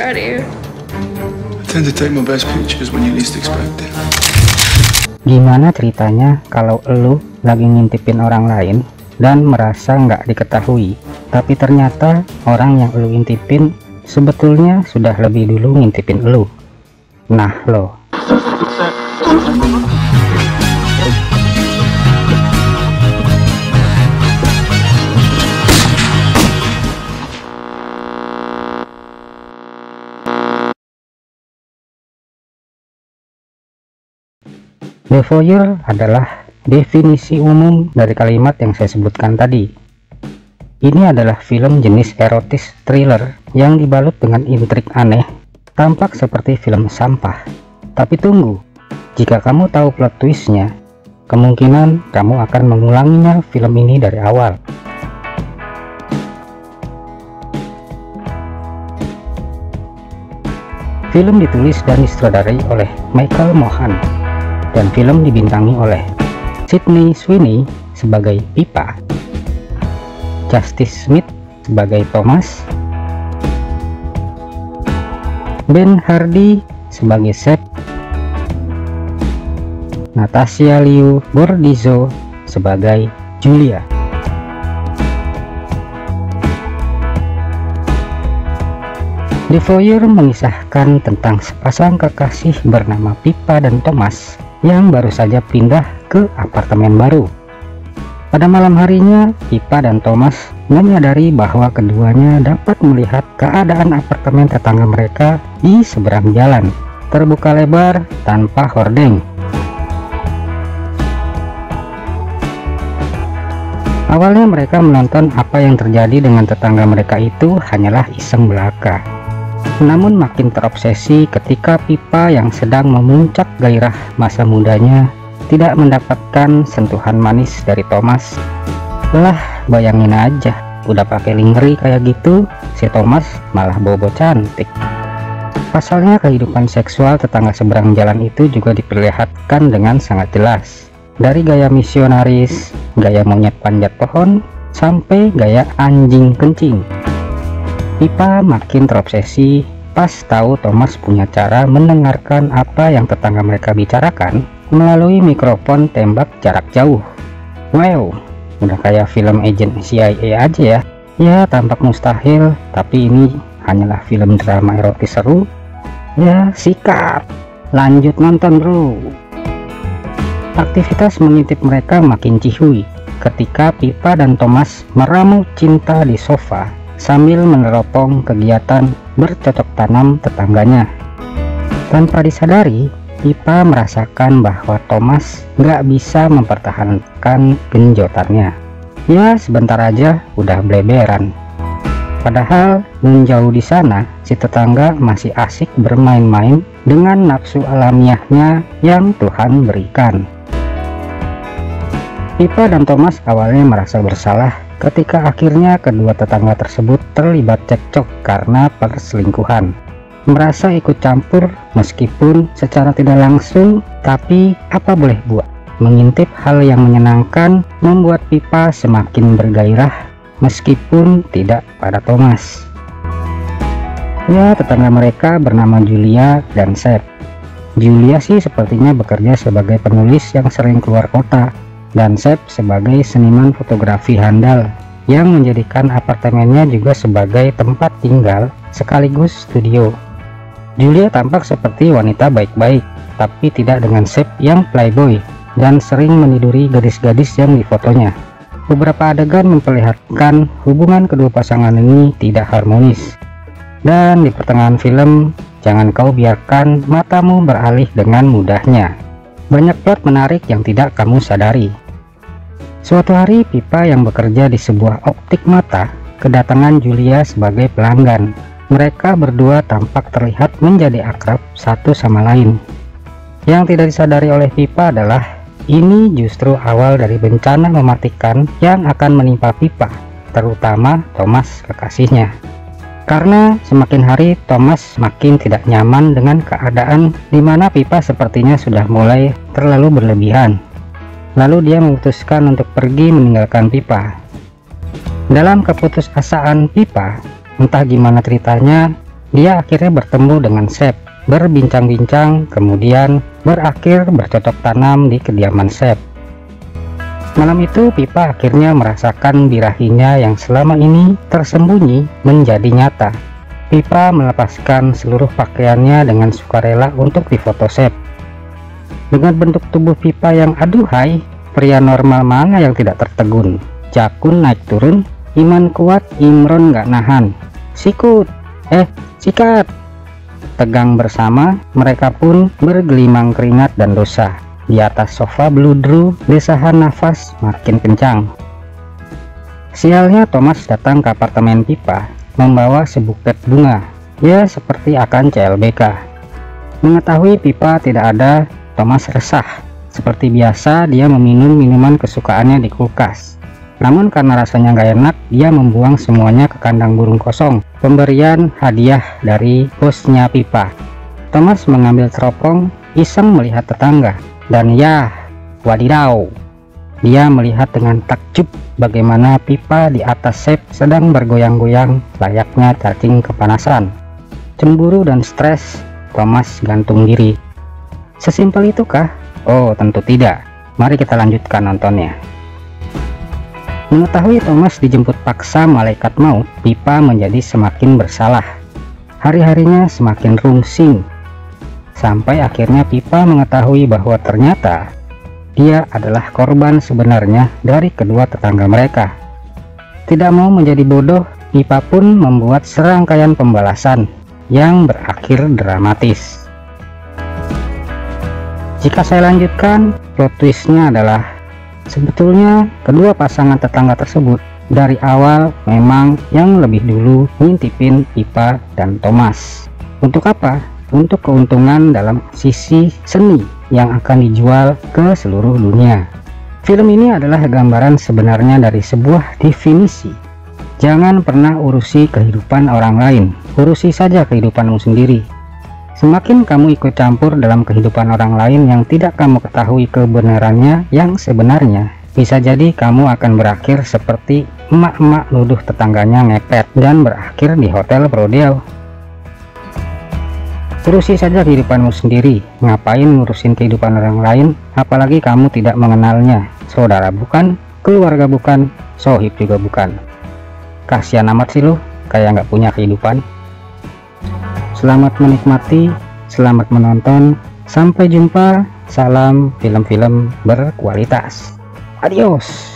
proud of you. I tend to take my best pictures when you least expect it. Gimana ceritanya kalau lu lagi ngintipin orang lain dan merasa nggak diketahui, tapi ternyata orang yang lu intipin sebetulnya sudah lebih dulu ngintipin lu? Nah lo. The voyeur adalah definisi umum dari kalimat yang saya sebutkan tadi. Ini adalah film jenis erotis thriller yang dibalut dengan intrik aneh, tampak seperti film sampah. Tapi tunggu, jika kamu tahu plot twistnya, kemungkinan kamu akan mengulanginya film ini dari awal. Film ditulis dan disutradarai oleh Michael Mohan, dan film dibintangi oleh Sydney Sweeney sebagai Pippa, Justice Smith sebagai Thomas, Ben Hardy sebagai Seb, Natasha Liu Bordizzo sebagai Julia. The Voyeur mengisahkan tentang sepasang kekasih bernama Pippa dan Thomas yang baru saja pindah ke apartemen baru. Pada malam harinya, Pippa dan Thomas menyadari bahwa keduanya dapat melihat keadaan apartemen tetangga mereka di seberang jalan, terbuka lebar tanpa hordeng. Awalnya mereka menonton apa yang terjadi dengan tetangga mereka itu hanyalah iseng belaka. Namun makin terobsesi ketika Pippa yang sedang memuncak gairah masa mudanya tidak mendapatkan sentuhan manis dari Thomas. Lah, bayangin aja, udah pakai lingerie kayak gitu, si Thomas malah bobo cantik. Pasalnya kehidupan seksual tetangga seberang jalan itu juga diperlihatkan dengan sangat jelas. Dari gaya misionaris, gaya monyet panjat pohon, sampai gaya anjing kencing. Pippa makin terobsesi pas tahu Thomas punya cara mendengarkan apa yang tetangga mereka bicarakan melalui mikrofon tembak jarak jauh. Wow, udah kayak film agent CIA aja ya. Ya, tampak mustahil, tapi ini hanyalah film drama erotis seru. Ya, sikat. Lanjut nonton, bro. Aktivitas mengintip mereka makin cihui ketika Pippa dan Thomas meramu cinta di sofa sambil meneropong kegiatan bercocok tanam tetangganya. Tanpa disadari, Pippa merasakan bahwa Thomas nggak bisa mempertahankan genjotannya. Ya, sebentar aja udah bleberan. Padahal menjauh di sana, si tetangga masih asik bermain-main dengan nafsu alamiahnya yang Tuhan berikan. Pippa dan Thomas awalnya merasa bersalah ketika akhirnya kedua tetangga tersebut terlibat cekcok karena perselingkuhan. Merasa ikut campur meskipun secara tidak langsung, tapi apa boleh buat. Mengintip hal yang menyenangkan membuat Pippa semakin bergairah meskipun tidak pada Thomas. Ya, tetangga mereka bernama Julia dan Seb. Julia sih sepertinya bekerja sebagai penulis yang sering keluar kota, dan Seb sebagai seniman fotografi handal yang menjadikan apartemennya juga sebagai tempat tinggal sekaligus studio. Julia tampak seperti wanita baik-baik, tapi tidak dengan Seb yang playboy dan sering meniduri gadis-gadis yang difotonya. Beberapa adegan memperlihatkan hubungan kedua pasangan ini tidak harmonis. Dan di pertengahan film, jangan kau biarkan matamu beralih dengan mudahnya. Banyak plot menarik yang tidak kamu sadari. Suatu hari, Pippa yang bekerja di sebuah optik mata kedatangan Julia sebagai pelanggan. Mereka berdua tampak terlihat menjadi akrab satu sama lain. Yang tidak disadari oleh Pippa adalah ini justru awal dari bencana mematikan yang akan menimpa Pippa, terutama Thomas kekasihnya. Karena semakin hari Thomas semakin tidak nyaman dengan keadaan di mana Pippa sepertinya sudah mulai terlalu berlebihan. Lalu dia memutuskan untuk pergi meninggalkan Pippa. Dalam keputusasaan Pippa, entah gimana ceritanya, Dia akhirnya bertemu dengan Sep, berbincang-bincang, kemudian berakhir bercocok tanam di kediaman Sep. Malam itu Pipa akhirnya merasakan birahinya yang selama ini tersembunyi menjadi nyata. Pipa melepaskan seluruh pakaiannya dengan sukarela untuk difoto Sep. Dengan bentuk tubuh Pipa yang aduhai, pria normal mana yang tidak tertegun. Jakun naik turun, iman kuat, Imron gak nahan. Sikut, sikat. Tegang bersama, mereka pun bergelimang keringat dan dosa. Di atas sofa bludru, desahan nafas makin kencang. Sialnya Thomas datang ke apartemen Pipa, membawa sebuket bunga. Ya seperti akan CLBK. Mengetahui Pipa tidak ada, Thomas resah. Seperti biasa dia meminum minuman kesukaannya di kulkas. Namun karena rasanya gak enak, dia membuang semuanya ke kandang burung kosong, pemberian hadiah dari bosnya Pipa. Thomas mengambil teropong, iseng melihat tetangga. Dan ya, wadidaw, dia melihat dengan takjub bagaimana Pipa di atas Sep sedang bergoyang-goyang layaknya cacing kepanasan. Cemburu dan stres, Thomas gantung diri. Sesimpel itukah? Oh, tentu tidak. Mari kita lanjutkan nontonnya. Mengetahui Thomas dijemput paksa malaikat maut, Pipa menjadi semakin bersalah. Hari-harinya semakin rungsing. Sampai akhirnya Pipa mengetahui bahwa ternyata dia adalah korban sebenarnya dari kedua tetangga mereka. Tidak mau menjadi bodoh, Pipa pun membuat serangkaian pembalasan yang berakhir dramatis. Jika saya lanjutkan, plot twistnya adalah sebetulnya kedua pasangan tetangga tersebut dari awal memang yang lebih dulu ngintipin Pipa dan Thomas. Untuk apa? Untuk keuntungan dalam sisi seni yang akan dijual ke seluruh dunia. Film ini adalah gambaran sebenarnya dari sebuah definisi. Jangan pernah urusi kehidupan orang lain, urusi saja kehidupanmu sendiri. Semakin kamu ikut campur dalam kehidupan orang lain yang tidak kamu ketahui kebenarannya yang sebenarnya, bisa jadi kamu akan berakhir seperti emak-emak nuduh tetangganya ngepet dan berakhir di hotel Prodeo. Urusi saja kehidupanmu sendiri, ngapain ngurusin kehidupan orang lain, apalagi kamu tidak mengenalnya. Saudara bukan, keluarga bukan, sohib juga bukan. Kasihan amat sih lo, kayak nggak punya kehidupan. Selamat menikmati, selamat menonton, sampai jumpa, salam film-film berkualitas. Adios.